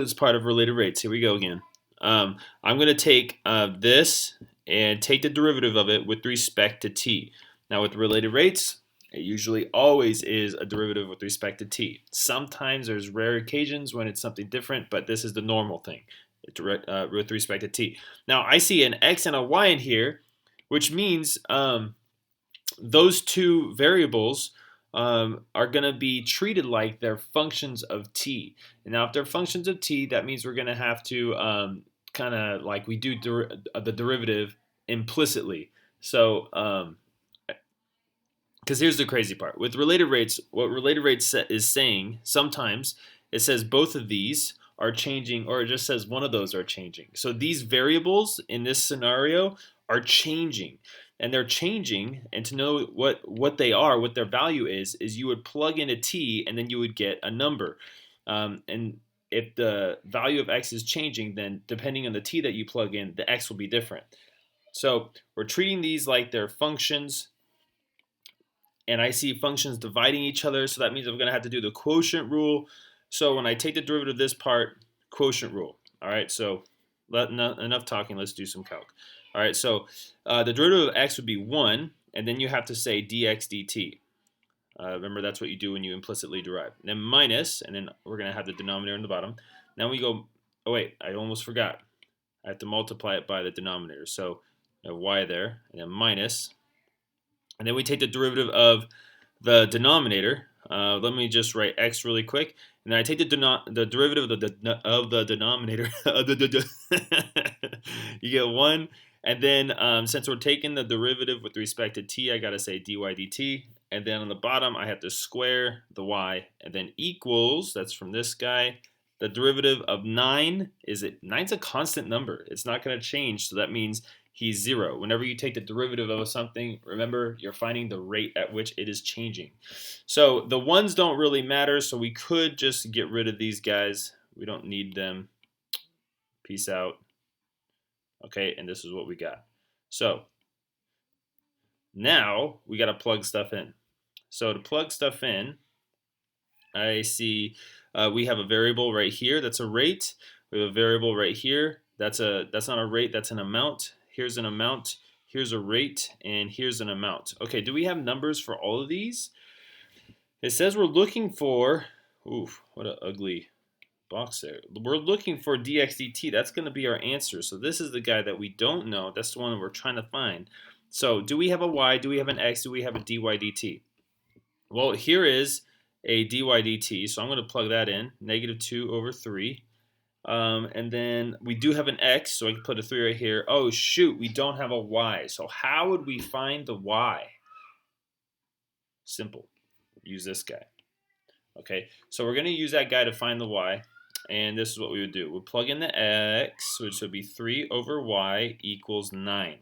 It's part of related rates. Here we go again. I'm going to take this and take the derivative of it with respect to t. Now with related rates, it usually always is a derivative with respect to t. Sometimes there's rare occasions when it's something different, but this is the normal thing with respect to t. Now I see an x and a y in here, which means those two variables are going to be treated like they're functions of t. And now if they're functions of t, that means we're going to have to kind of like we do the derivative implicitly. So because here's the crazy part. With related rates, what related rates is saying, sometimes it says both of these are changing, or it just says one of those are changing. So these variables in this scenario are changing. And they're changing, and to know what they are, what their value is you would plug in a t, and then you would get a number. And if the value of x is changing, then depending on the t that you plug in, the x will be different. So we're treating these like they're functions, and I see functions dividing each other, so that means I'm going to have to do the quotient rule. So when I take the derivative of this part, quotient rule. All right, so enough talking, let's do some calc. All right, so the derivative of x would be 1, and then you have to say dx dt. Remember, that's what you do when you implicitly derive. And then minus, and then we're going to have the denominator in the bottom. Now we go, oh wait, I almost forgot. I have to multiply it by the denominator. So y there, and then minus. And then we take the derivative of the denominator. Let me just write x really quick. And then I take the derivative of the denominator. You get 1. And then since we're taking the derivative with respect to t, I got to say dy dt. And then on the bottom, I have to square the y. And then equals, that's from this guy, the derivative of 9. 9's a constant number. It's not going to change. So that means he's 0. Whenever you take the derivative of something, remember, you're finding the rate at which it is changing. So the ones don't really matter, so we could just get rid of these guys. We don't need them. Peace out. Okay, and this is what we got. So now we got to plug stuff in. So to plug stuff in, I see we have a variable right here. That's a rate. We have a variable right here. That's not a rate. That's an amount. Here's an amount. Here's a rate, and here's an amount. Okay, do we have numbers for all of these? It says we're looking for. Oof, what an ugly box there. We're looking for dx dt. That's going to be our answer. So this is the guy that we don't know. That's the one that we're trying to find. So do we have a y? Do we have an x? Do we have a dy dt? Well, here is a dy dt. So I'm going to plug that in. -2 over 3. And then we do have an x, so I can put a 3 right here. Oh, shoot, we don't have a y. So how would we find the y? Simple. Use this guy. Okay, so we're going to use that guy to find the y. And this is what we would do. We'll plug in the x, which would be 3 over y equals 9.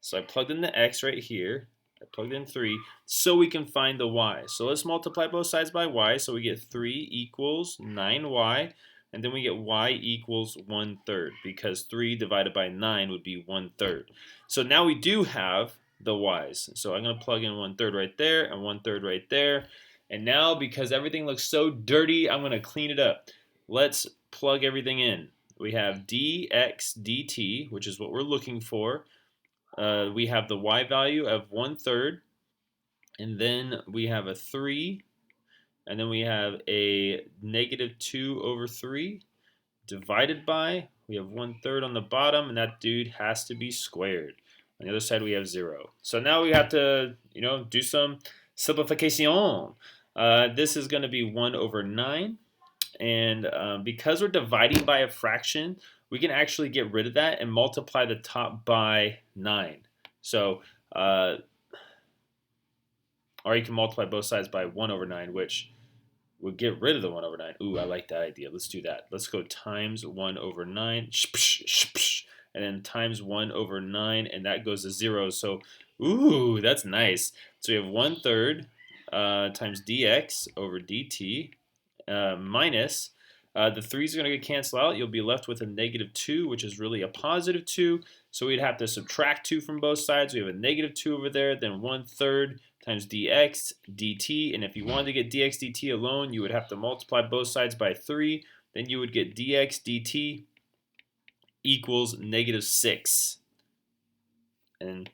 So I plugged in the x right here. I plugged in 3 so we can find the y. So let's multiply both sides by y. So we get 3 equals 9y. And then we get y equals 1/3, because 3 divided by 9 would be 1/3. So now we do have the y's. So I'm going to plug in 1/3 right there and 1/3 right there. And now, because everything looks so dirty, I'm going to clean it up. Let's plug everything in. We have dx dt, which is what we're looking for. We have the y value of 1/3. And then we have a 3. And then we have a -2 over 3 divided by, we have 1/3 on the bottom, and that dude has to be squared. On the other side, we have 0. So now we have to, do some simplification. This is going to be 1 over 9. And because we're dividing by a fraction, we can actually get rid of that and multiply the top by 9. So, or you can multiply both sides by 1 over 9, which would get rid of the 1 over 9. Ooh, I like that idea. Let's do that. Let's go times 1 over 9. And then times 1 over 9, and that goes to 0. So, ooh, that's nice. So we have 1/3 times dx over dt minus, the 3 is going to get canceled out. You'll be left with a -2, which is really a +2. So we'd have to subtract 2 from both sides. We have a -2 over there, then 1/3 times dx dt. And if you wanted to get dx dt alone, you would have to multiply both sides by 3. then you would get dx dt equals -6. And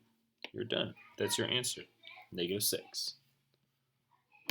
you're done. That's your answer, -6.